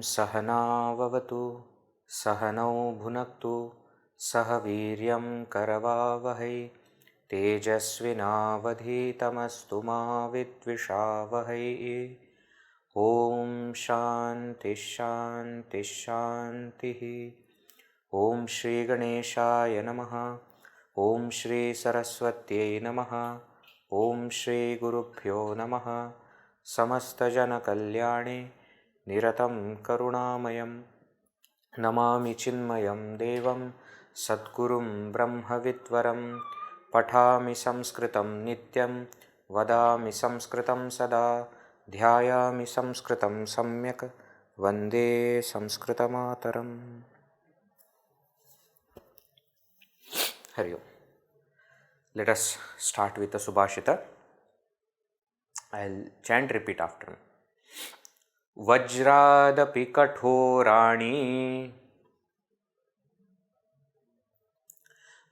सहनाववतु सहनौ भुनक्तु सह वीर्यं करवावहै तेजस्विनावधीतमस्तु मा विद्विषावहै। ॐ शान्ति शान्ति शान्तिः। ॐ श्री गणेशाय नमः। ॐ श्री सरस्वत्यै नमः। ॐ श्री गुरुभ्यो नमः। समस्तजनकल्याणे निरतं करुणामयं नमामि चिन्मयं देवं सद्गुरुं ब्रह्मविद्वरं। पठामि संस्कृतं नित्यं वदामि संस्कृतं सदा ध्यायामि संस्कृतं सम्यक् वन्दे संस्कृतमातरम्। हरि ओम्। Let us start with the Subhashita. I'll chant, repeat after me. वज्रादपि कठोराणि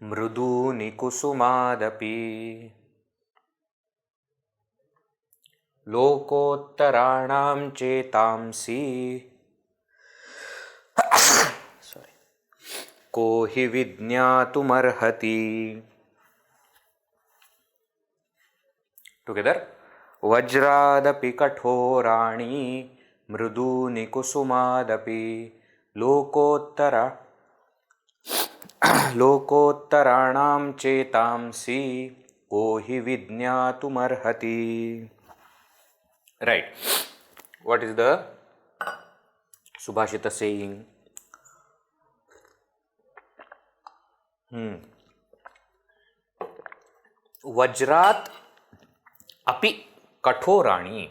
मृदूनि कुसुमादपि लोकोत्तराणां चेतांसि को हि विज्ञातुमर्हति। Together. वज्रादपि कठोराणि मृदूनि कुसुमादपि लोकोत्तराणां चेतांसि को हि विज्ञातुमर्हति। Right. What is the Subhashita saying? Vajrat api कठोराणि।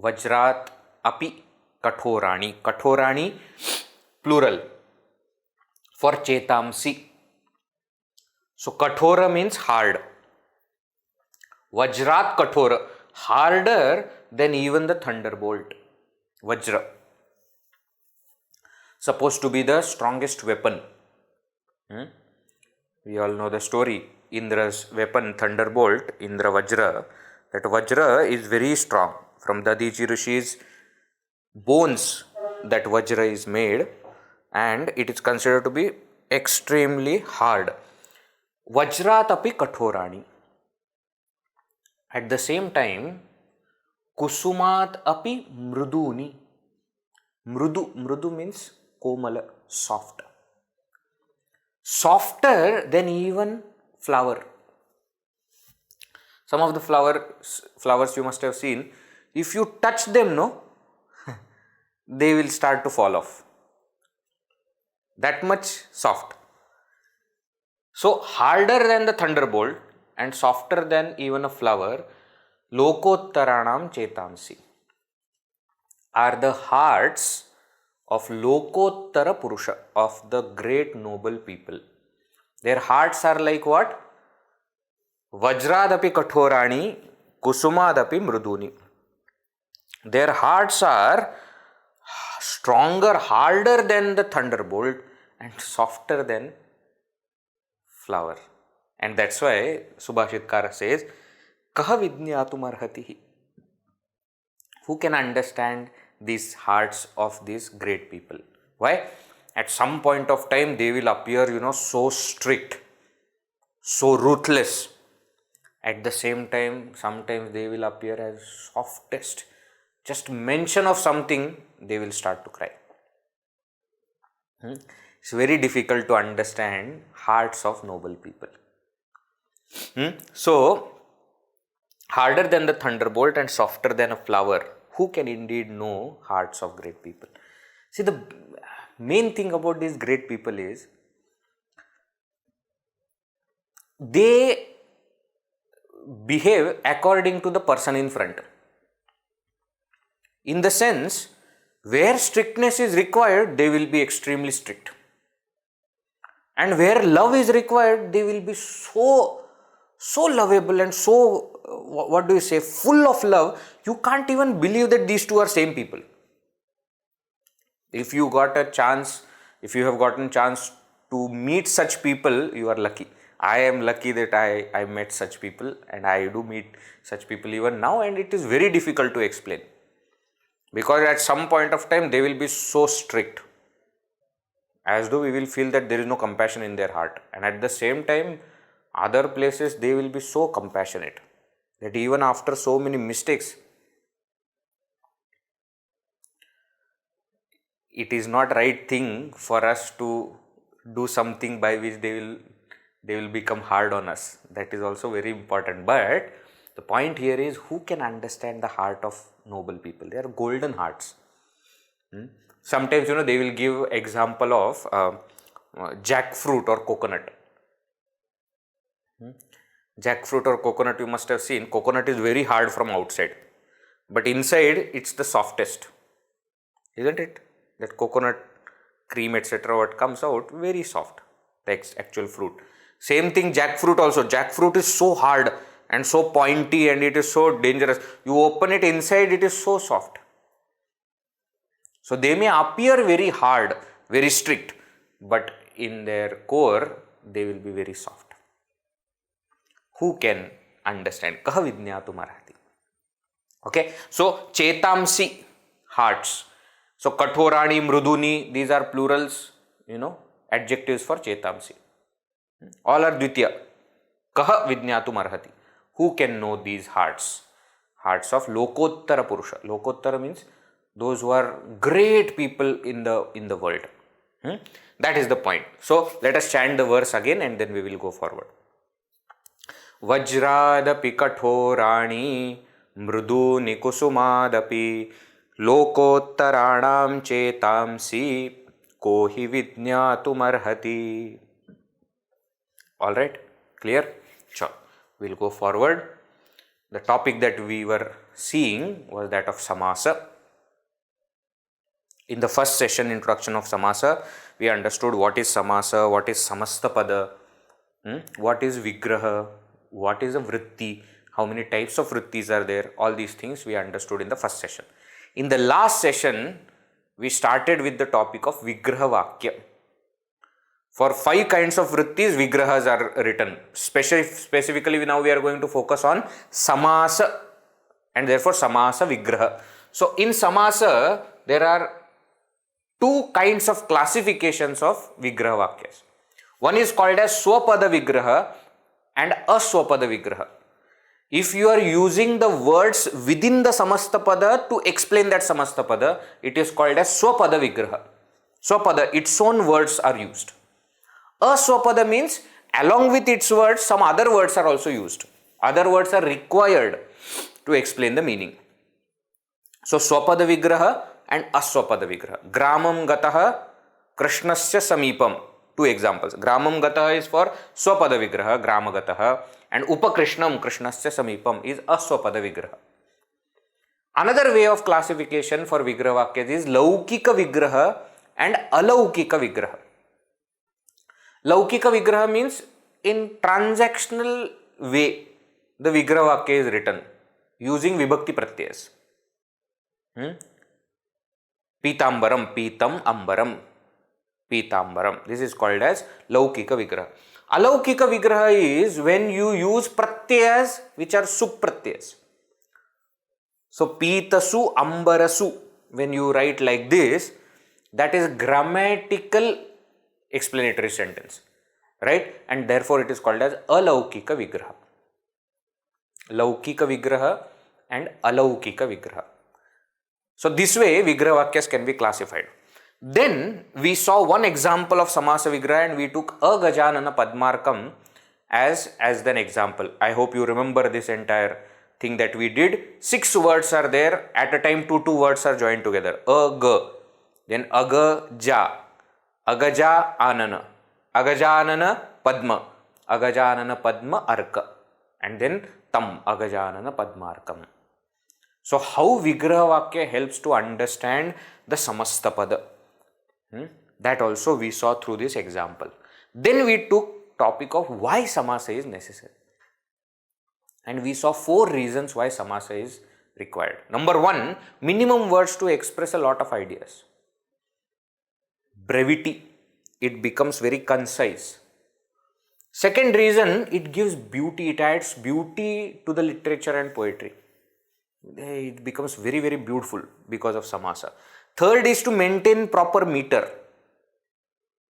वज्रात अपि कठोराणि। कठोराणि plural for chetamsi. So kathora means hard. Vajrat kathora, harder than even the thunderbolt. Vajra, supposed to be the strongest weapon. We all know the story. Indra's weapon, thunderbolt, Indra Vajra. That Vajra is very strong. From Dadiji Rishi's bones, that Vajra is made, and it is considered to be extremely hard. Vajrat api kathorani. At the same time, kusumat api mruduni. Mrudu means komala, soft. Softer than even flower. Some of the flowers you must have seen, if you touch them, no, they will start to fall off. That much soft. So harder than the thunderbolt and softer than even a flower, lokottaranam chetamsi are the hearts of Lokottara Purusha, of the great noble people. Their hearts are like what? Vajradapi kathorani, kusumadapi mruduni. Their hearts are stronger, harder than the thunderbolt and softer than flower. And that's why Subhashitkara says, Kaha vidnyatum arhatihi. Who can understand these hearts of these great people? Why? At some point of time they will appear, so strict, so ruthless. At the same time, sometimes they will appear as softest. Just mention of something, they will start to cry. It's very difficult to understand hearts of noble people. So, harder than the thunderbolt and softer than a flower. Who can indeed know hearts of great people? See, the main thing about these great people is behave according to the person in front. In the sense, where strictness is required, they will be extremely strict. And where love is required, they will be so lovable and so, what do you say, full of love. You can't even believe that these two are same people. If you have gotten chance to meet such people, you are lucky. I am lucky that I met such people, and I do meet such people even now, and it is very difficult to explain. Because at some point of time, they will be so strict, as though we will feel that there is no compassion in their heart. And at the same time, other places, they will be so compassionate that even after so many mistakes, it is not right thing for us to do something by which they will become hard on us. That is also very important. But the point here is, who can understand the heart of noble people? They are golden hearts. Sometimes, they will give example of jackfruit or coconut. Jackfruit or coconut, you must have seen, coconut is very hard from outside, but inside it's the softest, isn't it? That coconut cream, etc., what comes out, very soft, the actual fruit. Same thing, jackfruit also. Jackfruit is so hard and so pointy, and it is so dangerous. You open it, inside it is so soft. So they may appear very hard, very strict, but in their core, they will be very soft. Who can understand? Kaha vidnyatum arhati. Okay, so chetamsi, hearts. So kathorani, mruduni, these are plurals, adjectives for chetamsi. All are dvitiya. Kaha vidnyatum arhati. Who can know these hearts? Hearts of lokottara purusha. Lokottara means those who are great people in the world. That is the point. So let us chant the verse again, and then we will go forward. Vajradapi kathorani mruduni kusumadapi lokottaranam chetamsi kohi vidnyatum. All right, clear? Sure. We'll go forward. The topic that we were seeing was that of Samaasa. In the first session, introduction of Samaasa, we understood what is Samaasa, what is Samastapada, what is Vigraha, what is a Vritti, how many types of Vrittis are there. All these things we understood in the first session. In the last session, we started with the topic of Vigraha Vakya. For 5 kinds of Vrittis, Vigrahas are written. Specifically, now we are going to focus on Samaasa, and therefore Samaasa Vigraha. So in Samaasa, there are 2 kinds of classifications of Vigraha Vakyas. One is called as Swapada Vigraha and Aswapada Vigraha. If you are using the words within the Samastapada to explain that Samastapada, it is called as Swapada Vigraha. Swapada, its own words are used. Aswapada means along with its words, some other words are also used. Other words are required to explain the meaning. So Swapada Vigraha and Aswapada Vigraha. Gramam Gataha Krishnasya Samipam. 2 examples. Gramam Gataha is for Swapada Vigraha, Grama Gataha, and Upakrishnam, Krishnasya Samipam, is Aswapada Vigraha. Another way of classification for Vigraha Vakyas is Laukika Vigraha and Alaukika Vigraha. Laukika Vigraha means in transactional way, the Vigraha Vakya is written using Vibhakti Pratyayas. Pitambaram, Pitam Ambaram, Pitambaram. This is called as Laukika Vigraha. Alaukika Vigraha is when you use Pratyayas which are Supratyayas. So Pitasu Ambarasu, when you write like this, that is grammatical explanatory sentence, right? And therefore it is called as Alaukika Vigraha. Laukika Vigraha and Alaukika Vigraha. So this way Vigraha Vakyas can be classified. Then we saw one example of Samaasa Vigraha, and we took Agajanana Padmarkam as an example. I hope you remember this entire thing that we did. 6 words are there. At a time 2 words are joined together. Aga, then Agaja, Agaja Anana Padma, Agajanana Padma Arka, and then tam agajanana padmarkam. So how Vigraha Vakya helps to understand the Samastapada? That also we saw through this example. Then we took topic of why Samasa is necessary. And we saw 4 reasons why Samasa is required. Number 1, minimum words to express a lot of ideas. Brevity, it becomes very concise. Second reason, it gives beauty, it adds beauty to the literature and poetry. It becomes very, very beautiful because of Samasa. Third is to maintain proper meter.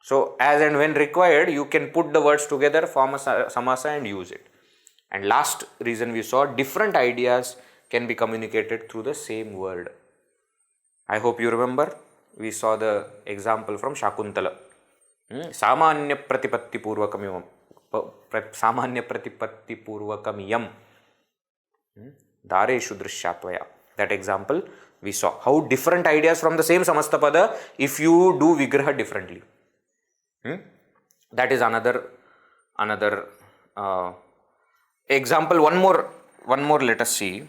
So, as and when required, you can put the words together, form a Samasa and use it. And last reason we saw, different ideas can be communicated through the same word. I hope you remember, we saw the example from Shakuntala. Samanya pratipatti purvakamiyam. Samanya pratipatti purvakamiyam. Dareshu drishyattvaya. That example we saw. How different ideas from the same Samastapada if you do Vigraha differently. That is another example. One more let us see.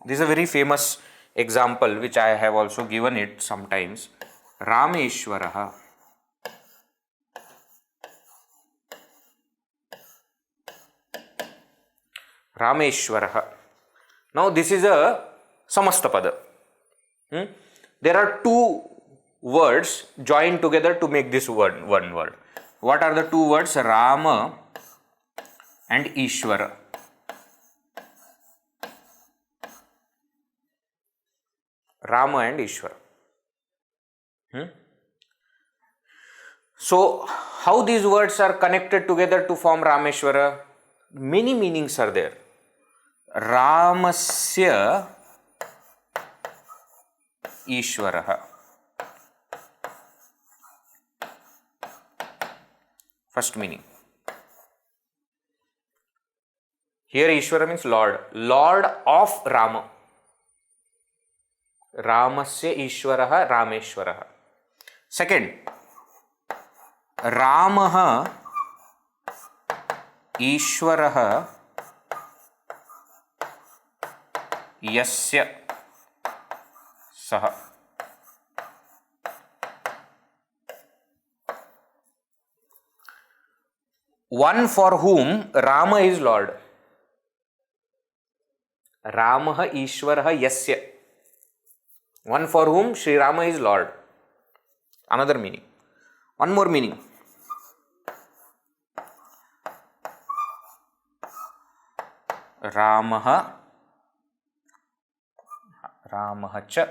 This is a very famous example which I have also given it sometimes. Rameshwaraha. Rameshwaraha. Now this is a Samastapada. There are 2 words joined together to make this one word. What are the 2 words? Rama and Ishvara. Rama and Ishvara. So, how these words are connected together to form Rameshwara? Many meanings are there. Ramasya Ishvaraha. First meaning. Here Ishvara means Lord. Lord of Rama. Ramasya Ishvaraha Rameshwaraha. Second, Ramaha Ishvaraha Yasya Saha. One for whom Rama is Lord. Ramaha Ishvaraha Yasya. One for whom Sri Rama is Lord. Another meaning. One more meaning. Ramaha cha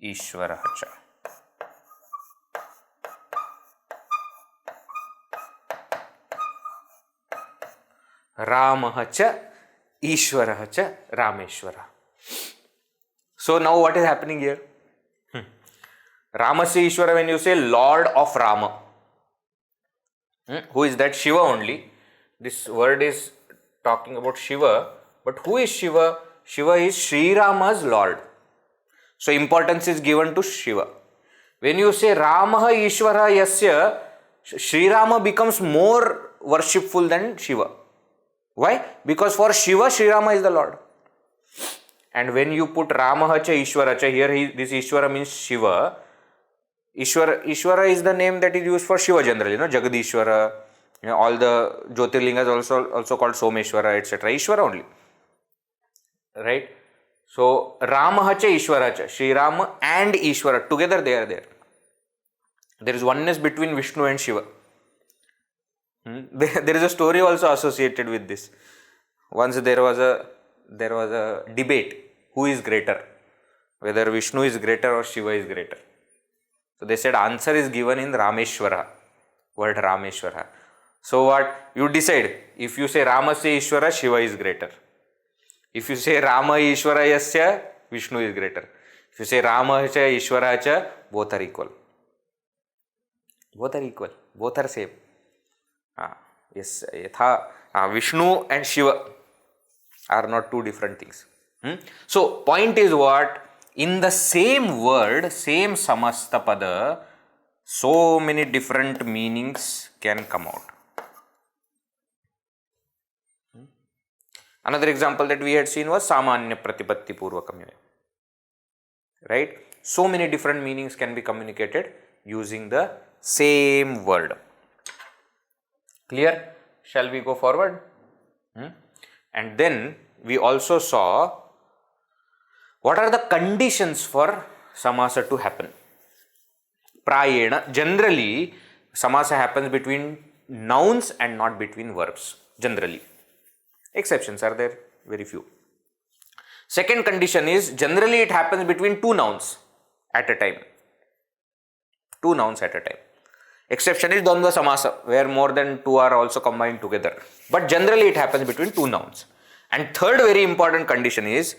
Ishvaraha cha. Ramaha cha Ishvaraha cha Rameshwara. So now what is happening here? Ramasya Ishvara, when you say Lord of Rama, who is that? Shiva only. This word is talking about Shiva, but who is Shiva? Shiva is Sri Rama's Lord. So importance is given to Shiva. When you say Ramaha Ishvara Yasya, Sri Rama becomes more worshipful than Shiva. Why? Because for Shiva, Sri Rama is the Lord. And when you put Ramaha cha Ishvara cha, here this Ishvara means Shiva. Ishvara is the name that is used for Shiva generally, Jagadishvara, all the Jyotirlingas also called Someshwara, etc. Ishvara only. Right? So, Ramaha cha Ishvara cha, Sri Rama and Ishvara, together they are there. There is oneness between Vishnu and Shiva. There is a story also associated with this. Once there was a debate, who is greater, whether Vishnu is greater or Shiva is greater. So they said answer is given in Rameshwara, word Rameshwara. So what? You decide. If you say Ramasya Ishvara, Shiva is greater. If you say Rama Ishvara Yasya, Vishnu is greater. If you say Rama cha Ishvara cha, both are equal. Both are equal. Both are same. Yes, Vishnu and Shiva are not two different things. So point is what? In the same word, same Samastapada, so many different meanings can come out. Another example that we had seen was Samanya Pratipatti Purvakam. Right? So many different meanings can be communicated using the same word. Clear? Shall we go forward? And then we also saw what are the conditions for Samasa to happen. Prayena, generally Samasa happens between nouns and not between verbs. Generally. Exceptions are there, very few. Second condition is generally it happens between two nouns at a time. Two nouns at a time. Exception is Dvandva Samasa, where more than two are also combined together. But generally it happens between two nouns. And third very important condition is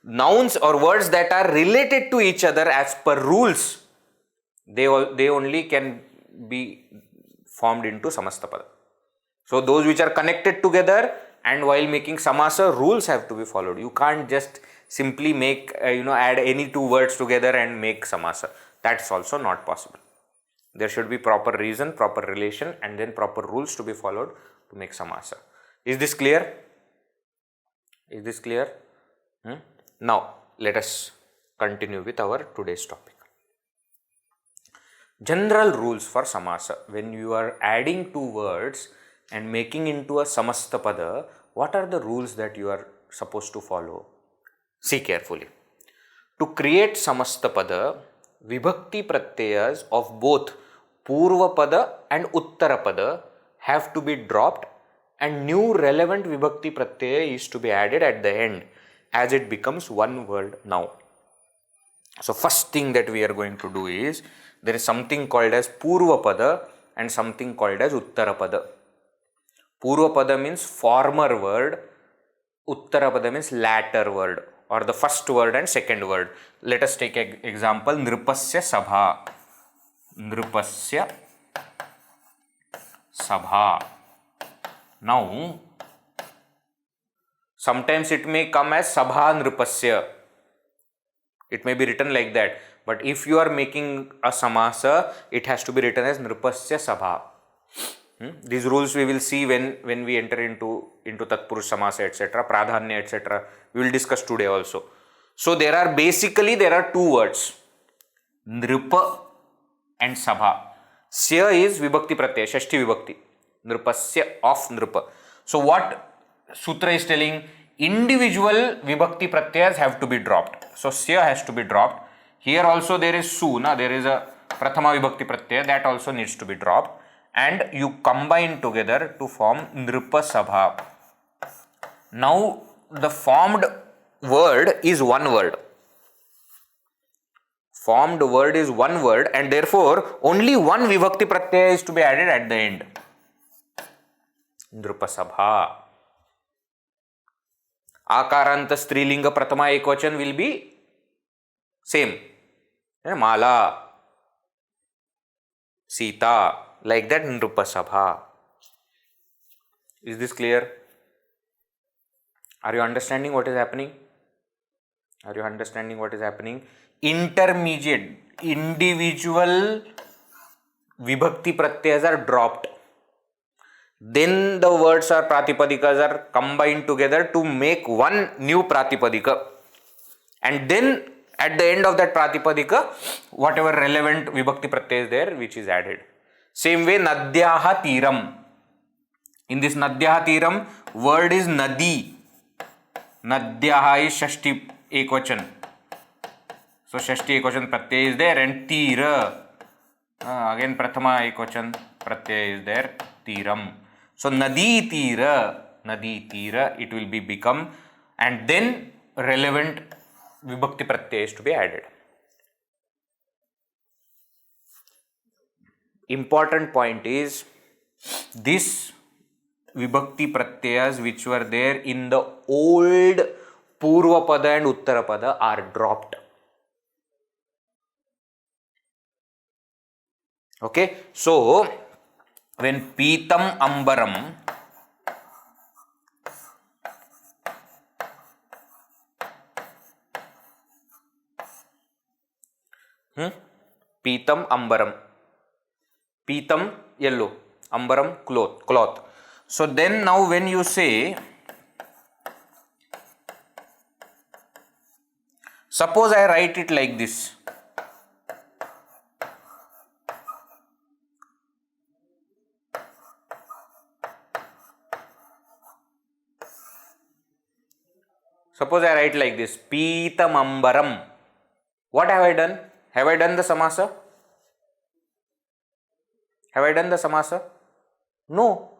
nouns or words that are related to each other as per rules, they only can be formed into Samastapada. So those which are connected together and while making Samasa, rules have to be followed. You can't just simply make, add any two words together and make Samasa. That's also not possible. There should be proper reason, proper relation, and then proper rules to be followed to make Samasa. Is this clear? Is this clear? Now, let us continue with our today's topic. General rules for Samasa. When you are adding two words and making into a Samastapada, what are the rules that you are supposed to follow? See carefully. To create Samastapada, Vibhakti Pratyayas of both Purvapada and Uttarapada have to be dropped and new relevant Vibhakti Pratyaya is to be added at the end as it becomes one word now. So first thing that we are going to do is, there is something called as Purvapada and something called as Uttarapada. Purvapada means former word, Uttarapada means latter word or the first word and second word. Let us take an example, Nripasya Sabha. Nripasya Sabha. Now, sometimes it may come as Sabha Nripasya. It may be written like that. But if you are making a Samasa, it has to be written as Nripasya Sabha. These rules we will see when we enter into Tatpurush Samasa, etc., Pradhanya, etc. We will discuss today also. So there are two words, Nripa and Sabha. Sya is Vibhakti Pratyaya, Shashti Vibhakti. Nripasya of Nripa. So what Sutra is telling, individual Vibhakti Pratyayas have to be dropped. So Sya has to be dropped. Here also there is Su, there is a Prathama Vibhakti Pratyaya, that also needs to be dropped. And you combine together to form Nripa Sabha. Now the formed word is one word. Formed word is one word and therefore only one Vibhakti Pratyaya is to be added at the end. Nripa Sabha. Akaranta Strilinga Prathama Ekvachan will be same. Mala, Sita, like that Nripa Sabha. Is this clear? Are you understanding what is happening? Are you understanding what is happening? Intermediate, individual Vibhakti Pratyayas are dropped. Then the words or Pratipadikas are combined together to make one new Pratipadika. And then at the end of that Pratipadika, whatever relevant Vibhakti Pratyaya is there, which is added. Same way, Nadyaha Tiram. In this Nadyaha Tiram, word is Nadi. Nadyaha is Shashti Ekvachan. So Shashti Ekvachan Pratyaya is there and Tira. Again Prathama Ekvachan Pratyaya is there, Tiram. So Nadi Tira, it will be become, and then relevant Vibhakti Pratyaya is to be added. Important point is, this Vibhakti Pratyayas which were there in the old Purvapada and Uttarapada are dropped. Okay, so when Pitam Ambaram, Pitam Ambaram, Pitam yellow, Ambaram cloth. So then now when you say Suppose I write it like this. Suppose I write like this, Pitamambaram. What have I done? Have I done the Samaasa? Have I done the Samaasa? No.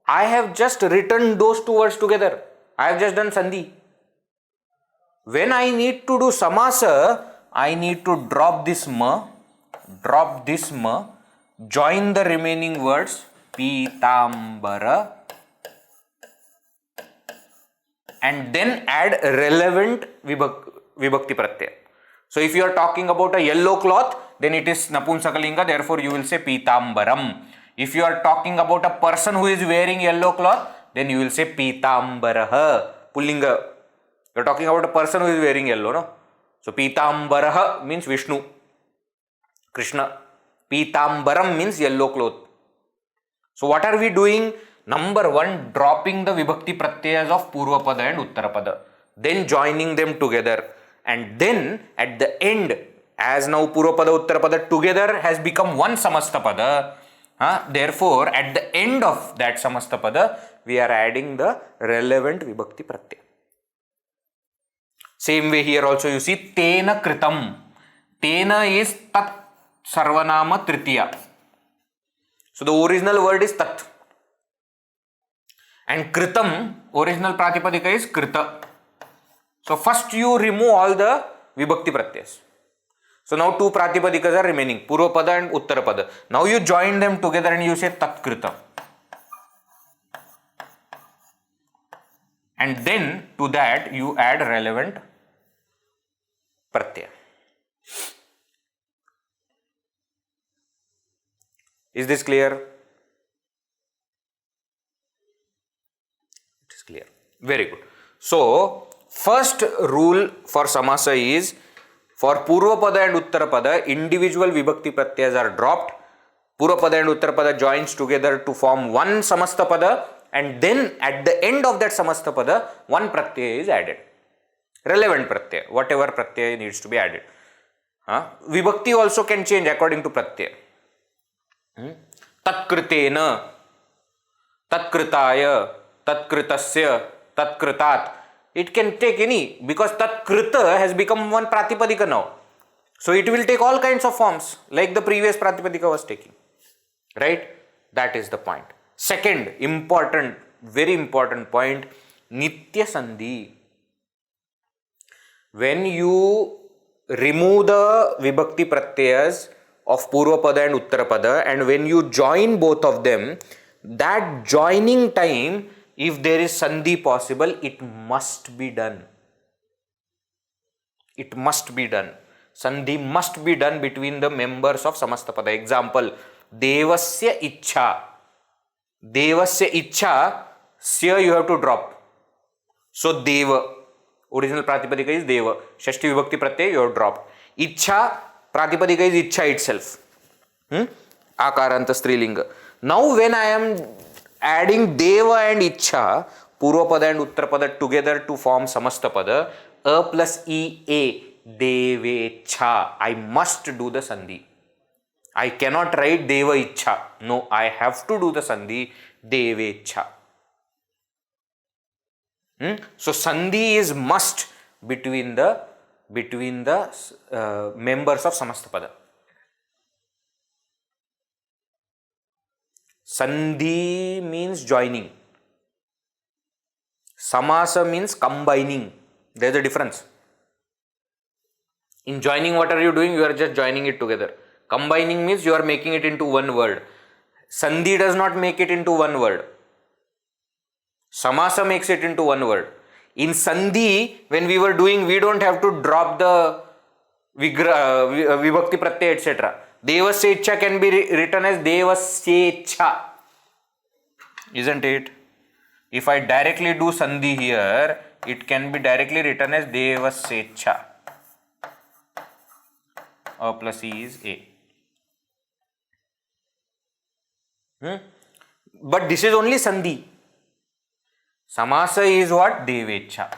I have just written those two words together. I have just done Sandhi. When I need to do Samaasa, I need to drop this ma, join the remaining words, Pitambara, and then add relevant vibhakti pratyaya. So if you are talking about a yellow cloth, then it is Napunsakalinga, therefore you will say Pitambaram. If you are talking about a person who is wearing yellow cloth, then you will say Pitambaraha, Pullinga. You are talking about a person who is wearing yellow, no? So Pitambaraha means Vishnu, Krishna. Pitambaram means yellow cloth. So what are we doing? Number one, dropping the vibhakti pratyayas of Purvapada and Uttarapada, then joining them together, and then at the end, as now Purvapada Uttarapada together has become one Samastapada, therefore at the end of that Samastapada, we are adding the relevant vibhakti pratyaya. Same way here also you see Tena Kritam. Tena is Tat Sarvanama Tritiya. So the original word is Tat. And Kritam, original Pratipadika is Krita. So first you remove all the Vibhakti Pratyas. So now two Pratipadikas are remaining, Purvapada and Uttarapada. Now you join them together and you say Tat Krita. And then to that you add relevant Pratyaya. Is this clear? It is clear. Very good. So, first rule for Samasa is, for Purvapada and Uttarapada, individual Vibhakti Pratyas are dropped. Purvapada and Uttarapada joins together to form one Samastapada, and then at the end of that Samastapada, one Pratyaya is added. Relevant Pratyaya, whatever Pratyaya needs to be added. Vibhakti also can change according to Pratyaya. Tatkritena, Tatkritaya, Tatkritasya, Tatkritat. It can take any, because Tatkrita has become one Pratipadika now. So it will take all kinds of forms, like the previous Pratipadika was taking. Right? That is the point. Second, important, very important point, Nitya Sandhi. When you remove the Vibhakti Pratyayas of Purvapada and Uttarapada, and when you join both of them, that joining time, if there is Sandhi possible, it must be done. It must be done. Sandhi must be done between the members of Samastapada. Example, Devasya Ichha. Devasya Ichha, Sya you have to drop. So Deva, original Pratipadika is Deva. Shashti Vibhakti Pratyaya you have dropped. Ichha, Pratipadika is Ichha itself. Akaranta Strilinga. Now when I am adding Deva and Ichha, Purvapada and Uttarapada together to form Samastapada, A plus E A, Devecha. I must do the Sandhi. I cannot write Deva Ichha. No, I have to do the Sandhi, Devecha. So Sandhi is must between the members of Samastapada. Sandhi means joining. Samasa means combining. There is a difference. In joining, what are you doing? You are just joining it together. Combining means you are making it into one word. Sandhi does not make it into one word. Samasa makes it into one word. In Sandhi, when we were doing, we don't have to drop the Vibhakti Pratyaya, etc. Devasyecha can be written as Devasyecha. Isn't it? If I directly do Sandhi here, it can be directly written as Devasyecha. A plus E is A. But this is only Sandhi. Samasa is what? Devecha.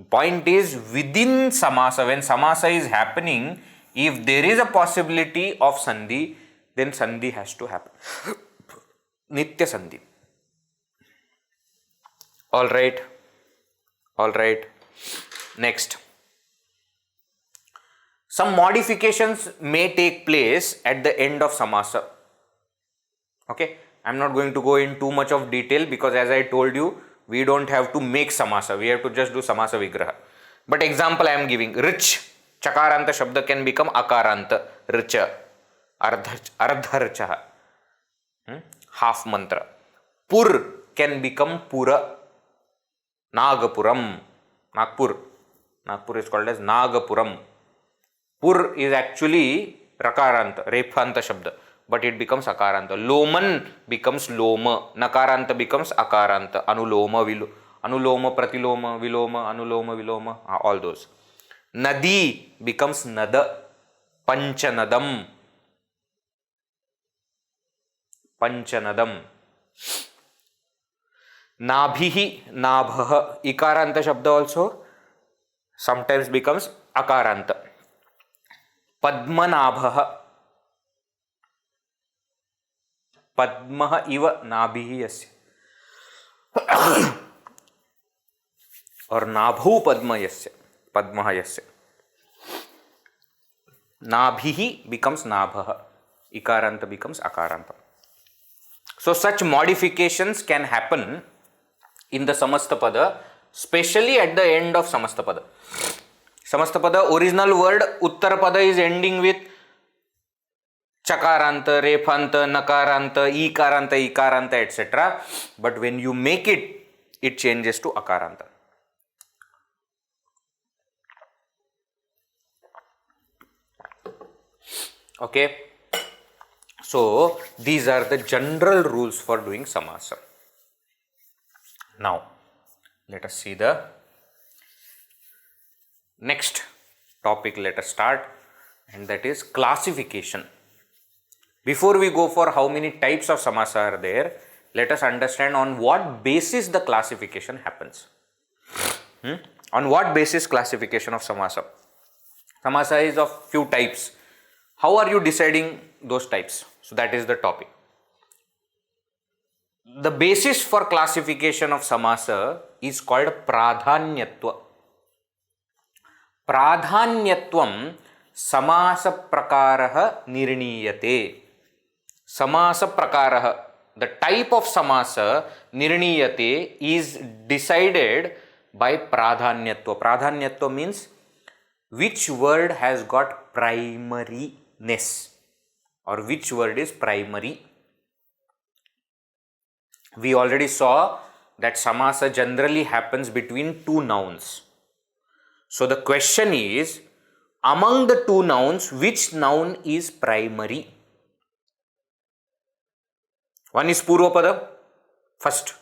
Point is, within Samasa, when Samasa is happening, if there is a possibility of Sandhi, then Sandhi has to happen. Nitya Sandhi. Alright. Alright. Next. Some modifications may take place at the end of Samasa. Okay. I am not going to go in too much of detail because as I told you, we don't have to make Samasa. We have to just do Samasa Vigraha. But example I am giving. Rich. Chakaranta Shabda can become Akaranta. Richa. Ardharchaha. Half mantra. Pur can become Pura. Nagapuram. Nagpur. Nagpur is called as Nagapuram. Pur is actually Rakaranta, Rephanta Shabda, but it becomes Akaranta. Loman becomes Loma. Nakaranta becomes Akaranta. Anuloma, Anuloma, Pratiloma, Viloma, Anuloma, Viloma, all those. Nadi becomes Nada. Panchanadam. Panchanadam. Nabhihi, Nabhaha. Ikaranta Shabda also sometimes becomes Akaranta. Padmanabhaha. Padmaha iva nabhihi yasya. Or nabhu padma yasya. Padmaha yasya. Nabhihi becomes Nabhaha. Ikaranta becomes Akaranta. So such modifications can happen in the Samastapada, especially at the end of Samastapada. Samastapada, original word Uttarapada is ending with Chakaranta, Rephanta, Nakaranta, Ikaranta, Ikaranta, etc. But when you make it, it changes to Akaranta. Okay. So these are the general rules for doing Samasa. Now, let us see the next topic. Let us start, and that is classification. Before we go for how many types of Samasa are there, let us understand on what basis the classification happens. On what basis classification of Samasa? Samasa is of few types. How are you deciding those types? So that is the topic. The basis for classification of Samasa is called Pradhanyatva. Pradhanyatvam Samasa Prakaraha Nirniyate. Samasa Prakaraha, the type of Samasa Nirniyate is decided by Pradhanyatva. Pradhanyatva means which word has got primariness or which word is primary. We already saw that Samasa generally happens between two nouns. So the question is, among the two nouns, which noun is primary? One is Purvapada, first.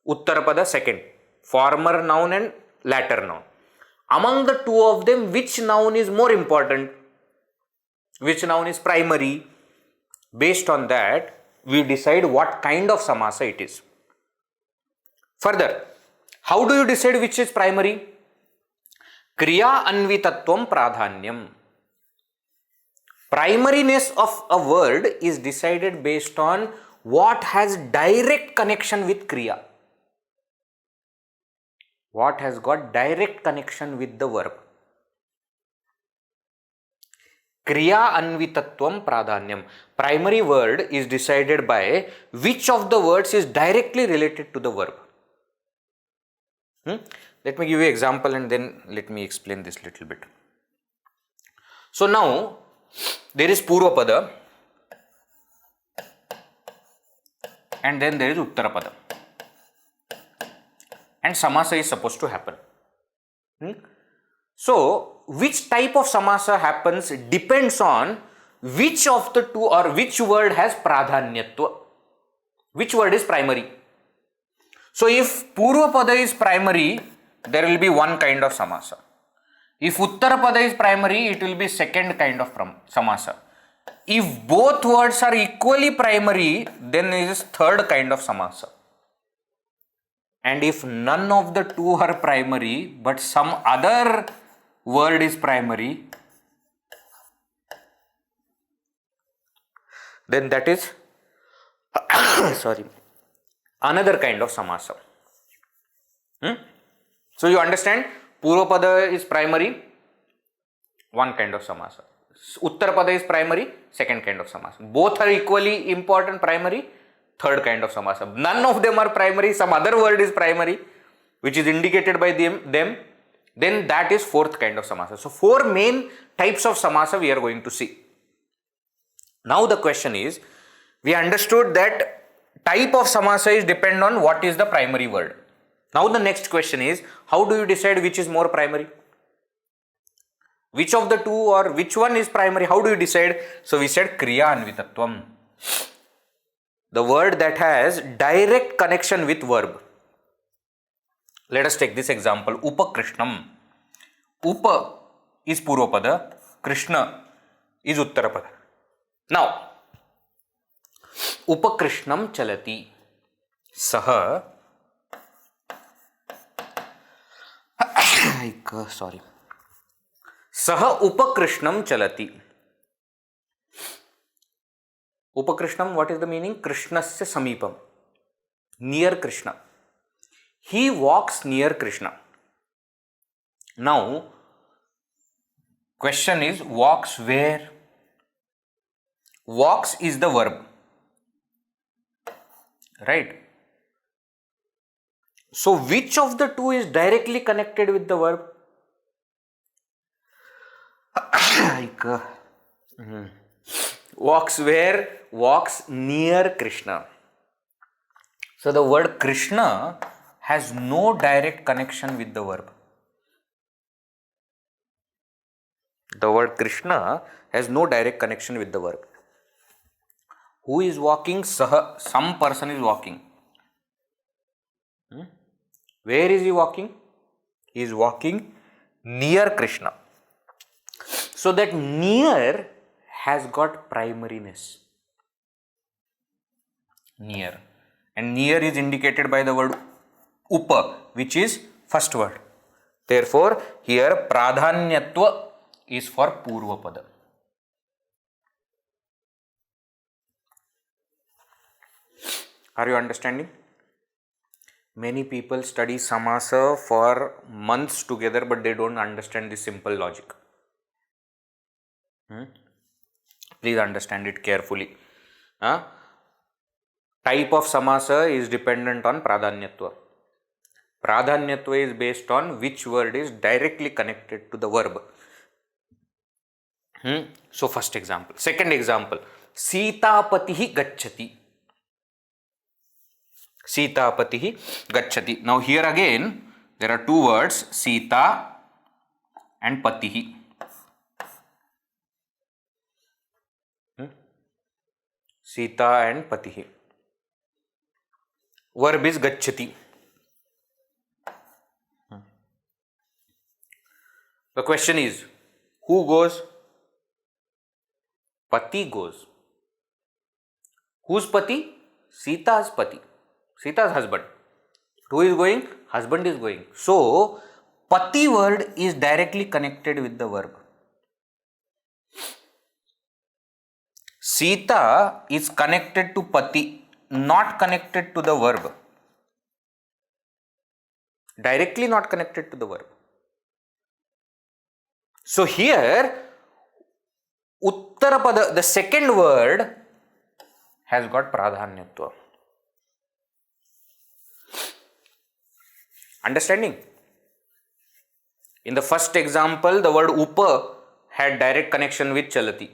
Uttarapada, second. Former noun and latter noun. Among the two of them, which noun is more important? Which noun is primary? Based on that, we decide what kind of Samasa it is. Further, how do you decide which is primary? Kriya Anvitatvam Pradhanyam. Primariness of a word is decided based on what has direct connection with Kriya. What has got direct connection with the verb. Kriya Anvitatvam Pradhanyam. Primary word is decided by which of the words is directly related to the verb. Let me give you an example and then let me explain this little bit. So now there is Purvapada and then there is Uttarapada. And Samasa is supposed to happen. So, which type of Samasa happens depends on which of the two or which word has Pradhanyatva. Which word is primary. So, if Purvapada is primary, there will be one kind of Samasa. If Uttarapada is primary, it will be second kind of Samasa. If both words are equally primary, then it is third kind of Samasa. and if none of the two are primary but some other word is primary, then that is sorry, another kind of samasa. So you understand, Purvapada is primary, one kind of samasa. Uttarapada is primary, second kind of samasa. Both are equally important, primary, third kind of samasa. None of them are primary, some other word is primary, which is indicated by them, then that is fourth kind of samasa. So four main types of samasa we are going to see. Now the question is, we understood that type of samasa is depend on what is the primary word. Now the next question is, how do you decide which is more primary? Which of the two or which one is primary? How do you decide? So we said kriya anvitatvam. The word that has direct connection with verb. Let us take this example. Upakrishnam. Upa is Purvapada, Krishna is Uttarapada. Now, Upakrishnam chalati. Saha. Sorry. Saha Upakrishnam chalati. Upakrishnam, what is the meaning? Krishnasya samipam. Near Krishna. He walks near Krishna. Now, question is, walks where? Walks is the verb. Right? So, which of the two is directly connected with the verb? Walks where? Walks near Krishna. So, the word Krishna has no direct connection with the verb. The word Krishna has no direct connection with the verb. Who is walking? Saha. Some person is walking. Where is he walking? He is walking near Krishna. So that near has got primariness. Near. And near is indicated by the word upa, which is first word. Therefore, here pradhanyatva is for Purvapada. Are you understanding? Many people study Samaasa for months together, but they don't understand this simple logic. Please understand it carefully. Type of Samaasa is dependent on Pradhanyatva. Pradhanyatva is based on which word is directly connected to the verb. So, first example. Second example. Sitapatihi gacchati. Sitapatihi gacchati. Now, here again, there are two words, Sita and Patihi. Sita and Patihi. Verb is gacchati. The question is, who goes? Pati goes. Whose Pati? Sita's Pati. Sita's husband. Who is going? Husband is going. So, Pati word is directly connected with the verb. Sita is connected to Pati, not connected to the verb. Directly not connected to the verb. So here, Uttarapada, the second word, has got Pradhanyatva. Understanding? In the first example, the word Upa had direct connection with Chalati.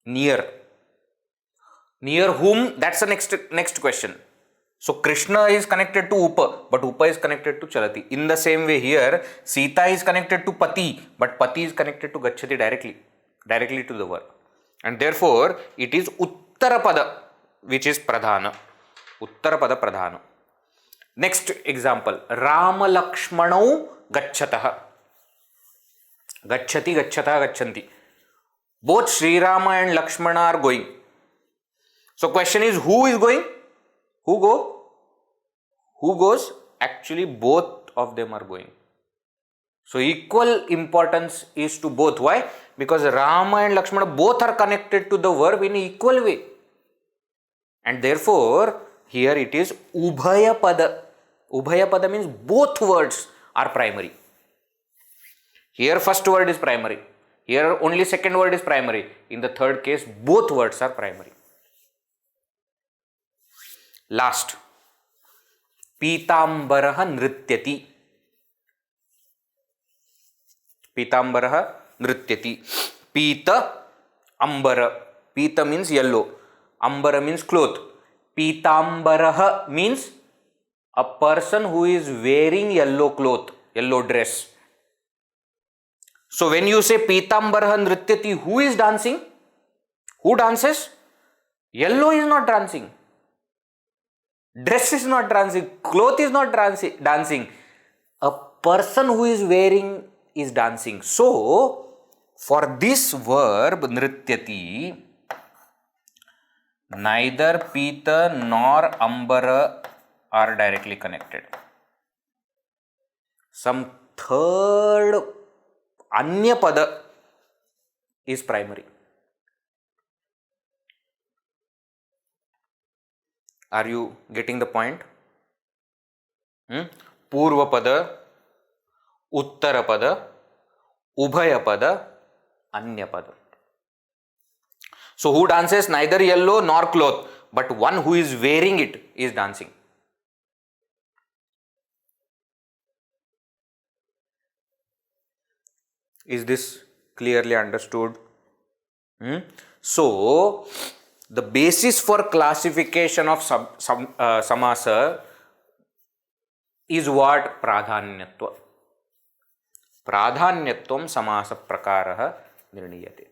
Near. Near whom? That's the next question. So, Krishna is connected to Upa, but Upa is connected to Chalati. In the same way here, Sita is connected to Pati, but Pati is connected to Gacchati directly to the verb. And therefore, it is Uttarapada, which is Pradhana. Uttarapada Pradhana. Next example, Rama Lakshmanau Gacchataha. Gacchati, Gacchata, Gacchanti. Both Sri Rama and Lakshmana are going. So question is, who is going? Who goes? actually both of them are going. So equal importance is to both. Why? Because Rama and Lakshmana both are connected to the verb in equal way. And therefore, here it is Ubhaya Pada. Ubhaya Pada means both words are primary. Here first word is primary. Here only second word is primary. In the third case, both words are primary. Last. Pitambaraha nrityati. Pitambaraha nrityati. Pita, ambara. Pita means yellow. Ambara means cloth. Pitambaraha means a person who is wearing yellow cloth, yellow dress. So when you say Pitambaraha nrityati, who is dancing? Who dances? Yellow is not dancing. Dress is not dancing. Cloth is not dancing. A person who is wearing is dancing. So for this verb nrityati, neither Pita nor Ambara are directly connected. Some third Anya Pada is primary. Are you getting the point? Purva Pada, Uttara Pada, Ubhaya Pada, Anya Pada. So who dances? Neither yellow nor cloth, but one who is wearing it is dancing. Is this clearly understood? So the basis for classification of Samaasa is what? Pradhanyatva. Pradhanyatvam Samaasa prakaraha nirniyate.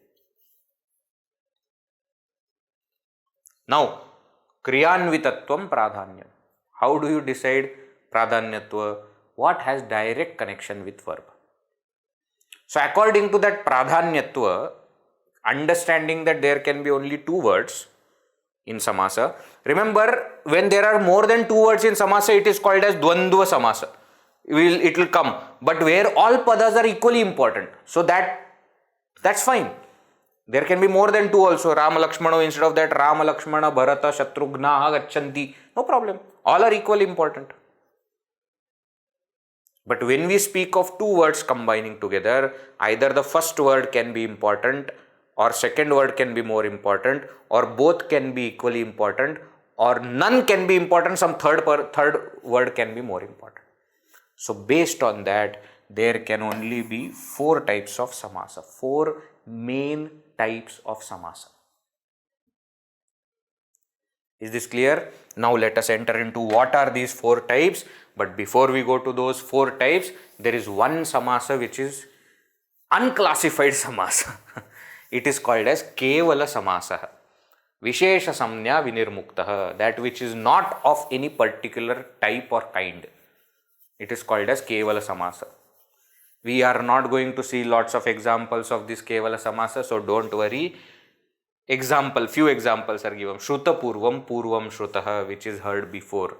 Now, Kriyanvitatvam Pradhanyam. How do you decide Pradhanyatva? What has direct connection with verb? So, according to that Pradhanyatva, understanding that there can be only two words in Samasa. Remember, when there are more than two words in Samasa, it is called as Dvandva Samasa. It will come. But where all padas are equally important. So, that's fine. There can be more than two also. Rama Lakshmana, instead of that, Rama Lakshmana, Bharata, Shatrugna, Gachanti. No problem. All are equally important. But when we speak of two words combining together, either the first word can be important, or second word can be more important, or both can be equally important, or none can be important, some third word can be more important. So based on that, there can only be four types of Samasa, four main types of Samasa. Is this clear? Now let us enter into what are these four types. But before we go to those four types, there is one Samasa which is unclassified Samasa. It is called as Kevala Samasa. Vishesha Samnya Vinirmuktaha. That which is not of any particular type or kind. It is called as Kevala Samasa. We are not going to see lots of examples of this Kevala Samasa, so don't worry. Few examples are given. Shruta Purvam, Purvam Shrutaha, which is heard before.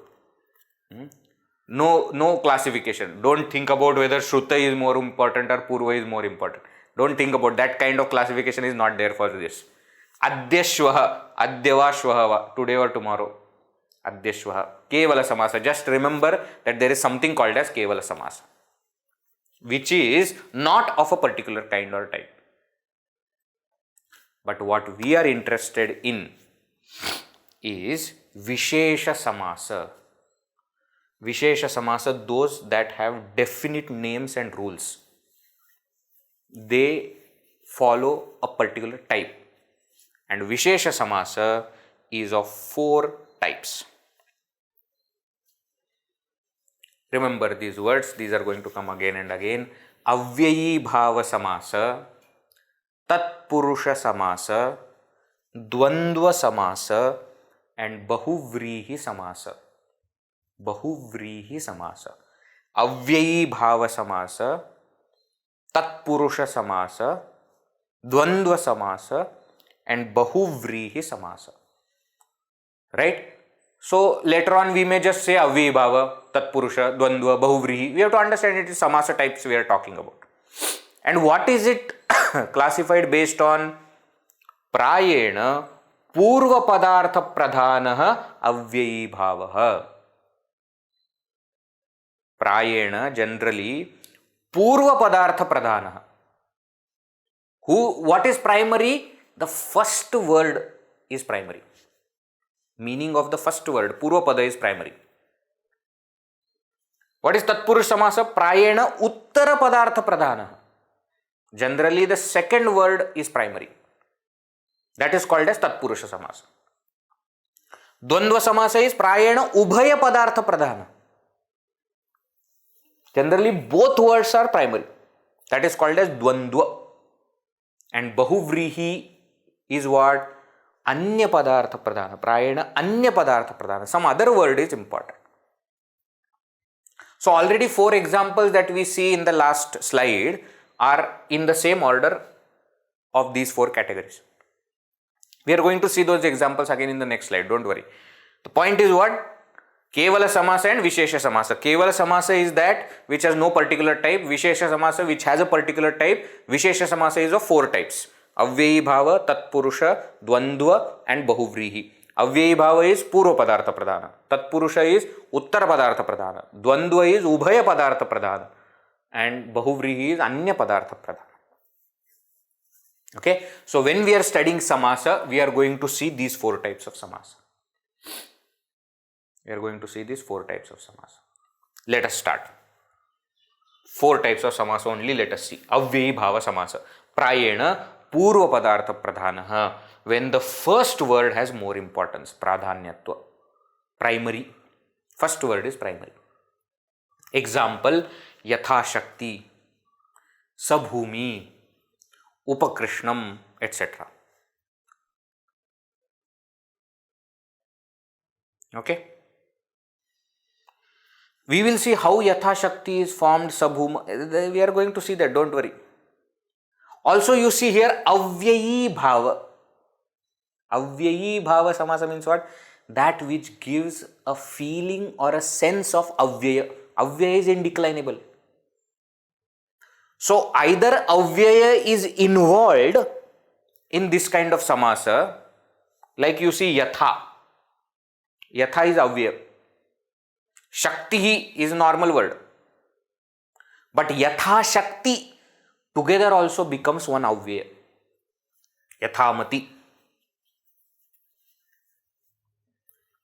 No classification. Don't think about whether Shruta is more important or Purva is more important. Don't think about that kind of classification is not there for this. Adyashvaha, Adyavashvaha, today or tomorrow. Adyashvaha. Kevala Samasa. Just remember that there is something called as Kevala Samasa, which is not of a particular kind or type. But what we are interested in is Vishesha Samasa. Vishesha Samasa, those that have definite names and rules. They follow a particular type. And Vishesha Samasa is of four types. Remember these words, these are going to come again and again. Avyayi Bhava Samasa, Tatpurusha Samasa, Dvandva Samasa, and Bahuvrihi Samasa. Bahuvrihi Samasa. Avyayi Bhava Samasa, Tatpurusha Samasa, Dvandva Samasa, and Bahuvrihi Samasa. Right? So later on we may just say avyayi bhava, tatpurusha, dvandva, bahuvrihi. We have to understand it is samasa types we are talking about. And what is it classified based on? Prayena purva padartha pradhanah avyayi bhavaha. Prayena generally purva padartha pradhanah. What is primary? The first word is primary. Meaning of the first word, purva pada is primary. What is tatpurush samasa? Prayena uttara padartha pradhanah. Generally the second word is primary. That is called as tatpurusha samasa. Dvandva samasa is prayena ubhaya padartha pradhana. Generally both words are primary. That is called as dvandva. And bahuvrihi is what? Anya padartha pradhana. Prayena anya padartha pradhana. Some other word is important. So already 4 examples that we see in the last slide are in the same order of these 4 categories. We are going to see those examples again in the next slide, don't worry. The point is what? Kevala samasa and Vishesha samasa. Kevala samasa is that which has no particular type. Vishesha samasa which has a particular type. Vishesha samasa is of 4 types. Avyayi bhava, tatpurusha, dvandva and bahuvrihi. Avyayi bhava is purva padartha pradhana. Tatpurusha is uttara padartha pradhana. Dvandva is ubhaya padartha pradhana. And bahuvrihi is anya padartha pradhana. Okay, so when we are studying samasa, we are going to see these 4 types of samasa. We are going to see these 4 types of samasa. Let us start. 4 types of samasa only let us see. Avyayi bhava samasa. Prayena purva padartha pradhanaha. When the first word has more importance. Pradhanyatva. Primary. First word is primary. Example, yatha shakti, sabhumi, upakrishnam, etc. Okay. We will see how yatha shakti is formed, sabhum. We are going to see that, don't worry. Also you see here avyayi bhava. Avyayi bhava samasa means what? That which gives a feeling or a sense of avyaya. Avyaya is indeclinable. So either avyaya is involved in this kind of samasa, like you see yatha. Yatha is avyaya. Shakti is normal word. But yatha shakti together also becomes one avyaya. Yathamati.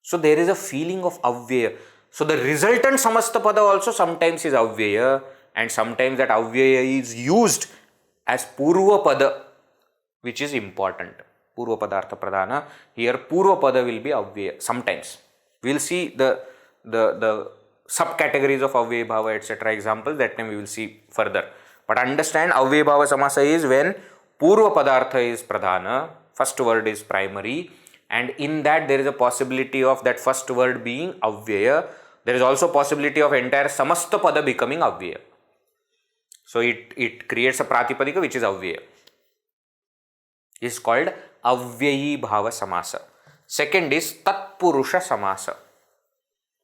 So there is a feeling of avyaya. So the resultant samastapada also sometimes is avyaya, and sometimes that avyaya is used as purva pada, which is important. Purva padartha pradhana. Here purva pada will be avyaya sometimes. We will see the subcategories of avyayi bhava, etc. examples, that time we will see further. But understand, avyayi bhava samasa is when purva padartha is pradhana, first word is primary, and in that there is a possibility of that first word being avyaya. There is also possibility of entire samasta pada becoming avyaya. So it creates a pratipadika which is avyaya. It is called avyayi bhava samasa. Second is tatpurusha samasa.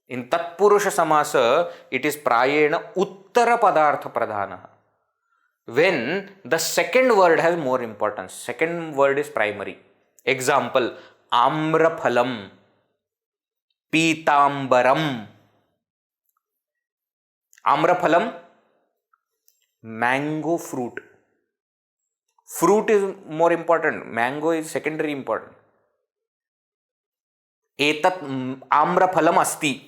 In tatpurusha samasa, it is prayena uttara padartha pradhana. When the second word has more importance, second word is primary. Example, amraphalam, pitambaram. Amraphalam, mango fruit. Fruit is more important, mango is secondary important. Etat amraphalam asti.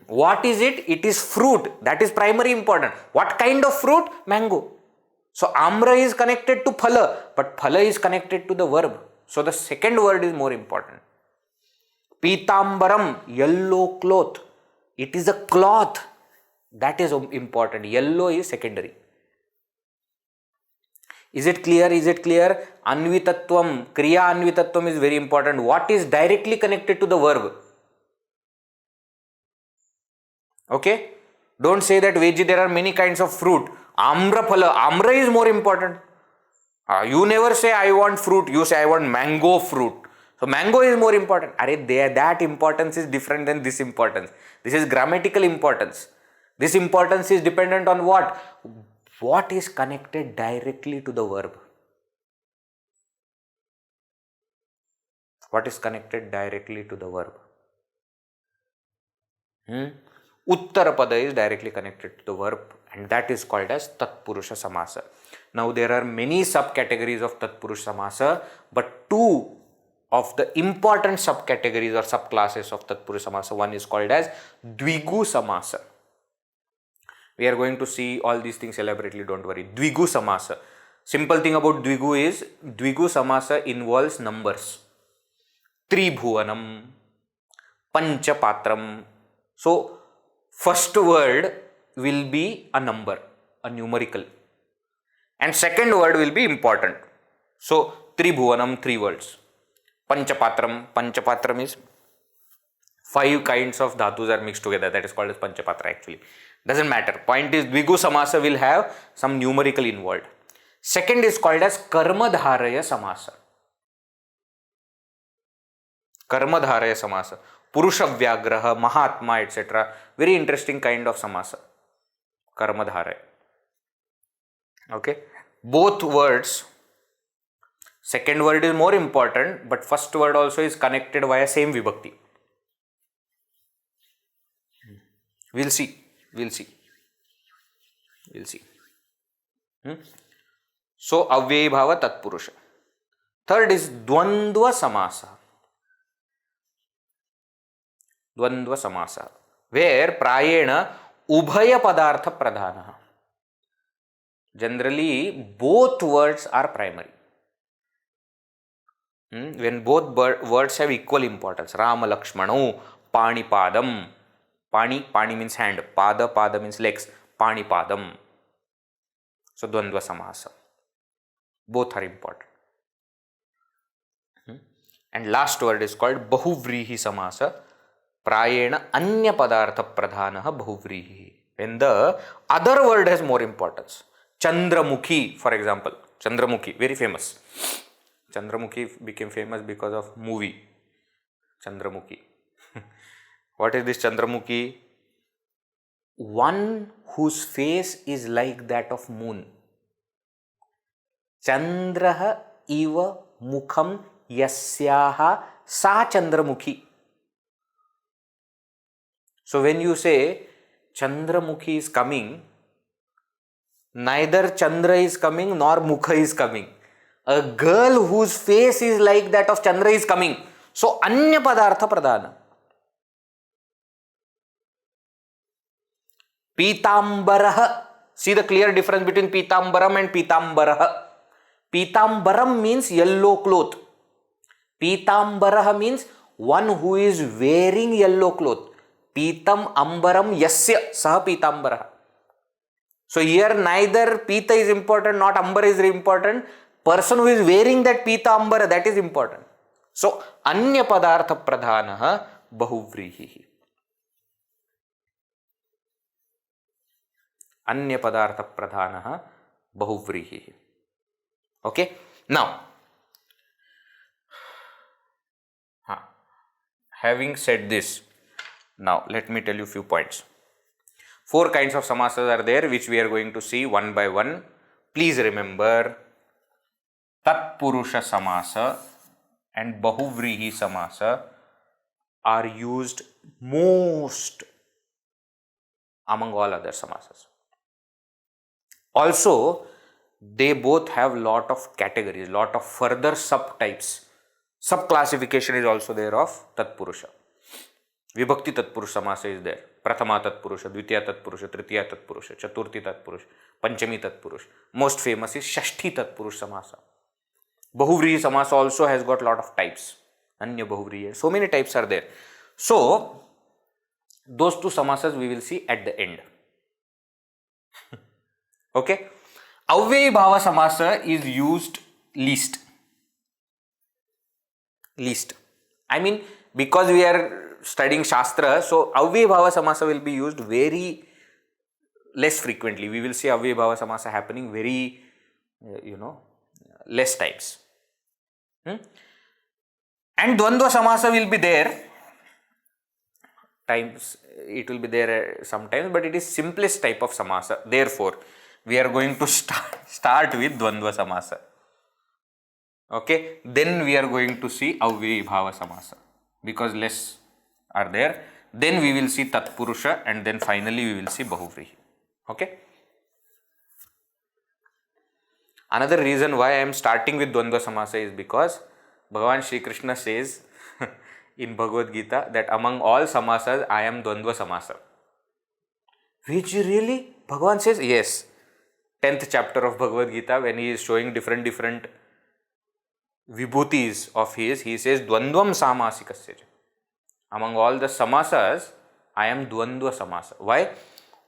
What is it? It is fruit. That is primary important. What kind of fruit? Mango. So amra is connected to phala, but phala is connected to the verb. So the second word is more important. Pitambaram, yellow cloth. It is a cloth. That is important. Yellow is secondary. Is it clear? Is it clear? Anvitatvam, kriya anvitatvam is very important. What is directly connected to the verb? Okay? Don't say that Veji, there are many kinds of fruit. Amra phala, amra is more important. You never say I want fruit, you say I want mango fruit. So mango is more important. That importance is different than this importance. This is grammatical importance. This importance is dependent on what? What is connected directly to the verb? What is connected directly to the verb? Uttarapada is directly connected to the verb, and that is called as Tatpurusha Samasa. Now there are many subcategories of Tatpurusha Samasa, but two of the important subcategories or subclasses of Tatpurusha Samasa, one is called as Dvigu Samasa. We are going to see all these things elaborately, don't worry. Dvigu Samasa. Simple thing about Dvigu is, Dvigu Samasa involves numbers. Tribhuvanam, Panchapatram. So, first word will be a number, a numerical. And second word will be important. So, Tribhuvanam, 3 words. Panchapatram is 5 kinds of dhatus are mixed together. That is called as Panchapatra actually. Doesn't matter. Point is, Dvigu Samasa will have some numerical involved. Second is called as Karmadharaya Samasa. Karmadharaya Samasa. Purusha Vyagraha, Mahatma, etc. Very interesting kind of Samasa. Karmadharaya. Okay. Both words, second word is more important, but first word also is connected via same vibhakti. We'll see. So, Avyay Bhava Tatpurusha. Third is Dvandva Samasa. Dvandva Samasa, where Prayena Ubhaya Padartha Pradhana. Generally, both words are primary. When both words have equal importance. Rama Lakshmano, Pani Padam. Pani means hand, Pada means legs, Pani Padam. So, Dvandva Samasa. Both are important. And last word is called Bahuvrihi Samasa. Prayena Anya Padartha Pradhanaha Bahuvrihi. When the other word has more importance. Chandramukhi, for example. Chandramukhi, very famous. Chandramukhi became famous because of movie Chandramukhi. What is this Chandramukhi? One whose face is like that of moon. Chandraha iva mukham yasyaha sa Chandramukhi. So when you say Chandramukhi is coming, neither Chandra is coming nor Mukha is coming. A girl whose face is like that of Chandra is coming. So Anya Padartha Pradhana. Pitambaraha. See the clear difference between Pitambaram and Pitambaraha. Pitambaram means yellow cloth. Pitambaraha means one who is wearing yellow cloth. Pitam ambaram yasya saha pitambaraha. So here neither Pita is important, not Ambara is important. Person who is wearing that Pita Ambara, that is important. So Anya Padartha Pradhanaha Bahuvrihi. Anya Padartha Pradhanaha Bahuvrihi. Okay. Now, having said this, now let me tell you a few points. 4 kinds of samasas are there, which we are going to see one by one. Please remember, Tatpurusha Samasa and Bahuvrihi Samasa are used most among all other samasas. Also, they both have lot of categories, lot of further subtypes. Sub-classification is also there of Tatpurusha. Vibhakti Tatpurusha Samasa is there. Prathama Tatpurusha, Dvitiya Tatpurusha, Tritiya Tatpurusha, Chaturthi Tatpurusha, Panchami Tatpurusha. Most famous is Shashti Tatpurusha Samasa. Bahuvrihi Samasa also has got lot of types. Anya Bahuvrihi. So many types are there. So, those 2 samasas we will see at the end. Okay. Avyay Bhava Samasa is used least. I mean, because we are studying Shastra, so Avyay Bhava Samasa will be used very less frequently. We will see Avyay Bhava Samasa happening very, less times. And Dvandva Samasa will be there. Times it will be there sometimes, but it is simplest type of Samasa. Therefore, we are going to start with Dvandva Samasa. Okay, then we are going to see Avyayibhava Samasa because less are there. Then we will see Tatpurusha and then finally we will see Bahuvrihi. Okay. Another reason why I am starting with Dvandva Samasa is because Bhagavan Shri Krishna says in Bhagavad Gita that among all Samasas I am Dvandva Samasa. Which really? Bhagavan says yes. 10th chapter of Bhagavad Gita, when he is showing different vibhutis of his, he says Dvandvam Samasikasya. Among all the Samasas, I am Dvandva Samasa. Why?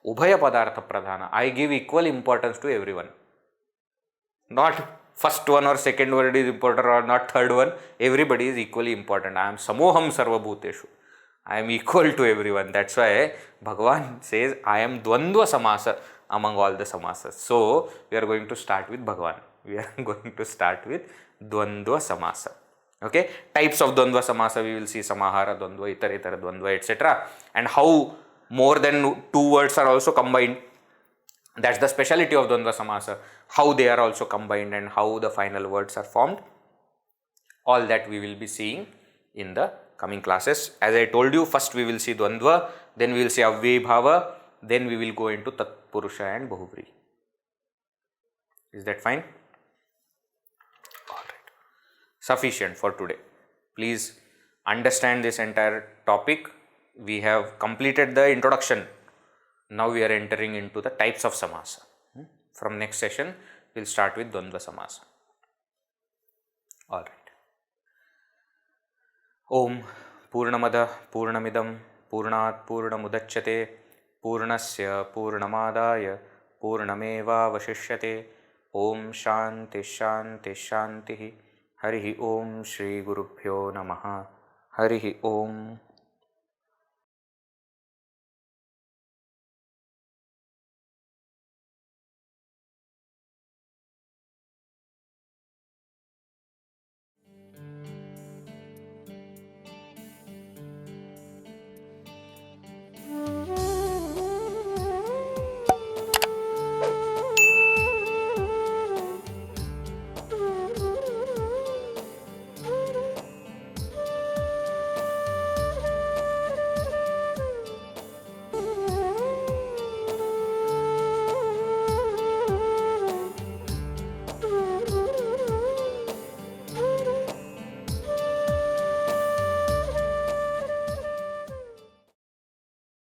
Ubhaya Padartha Pradhana. I give equal importance to everyone. Not first one or second word is important or not third one. Everybody is equally important. I am Samoham Sarva Bhuteshu. I am equal to everyone. That's why Bhagavan says I am Dvandva Samasa among all the Samasas. So, we are going to start with Bhagavan. We are going to start with Dvandva Samasa. Okay. Types of Dvandva Samasa we will see: Samahara Dvandva, Itara Dvandva, etc. And how more than two words are also combined. That's the speciality of Dvandva Samasa. How they are also combined and how the final words are formed. All that we will be seeing in the coming classes. As I told you, first we will see Dvandva, then we will see Avyayibhava, then we will go into Tatpurusha and Bahuvrihi. Is that fine? Alright. Sufficient for today. Please understand this entire topic. We have completed the introduction. Now we are entering into the types of Samasa. From next session, we will start with Dvandva Samasa. Alright. Om Purnamada Purnamidam Purnat Purnamudachyate Purnasya Purnamadaya Purnameva Vashishyate. Om Shanti Shanti Shanti. Harihi Om Shri Gurubhyo Namaha. Harihi Om.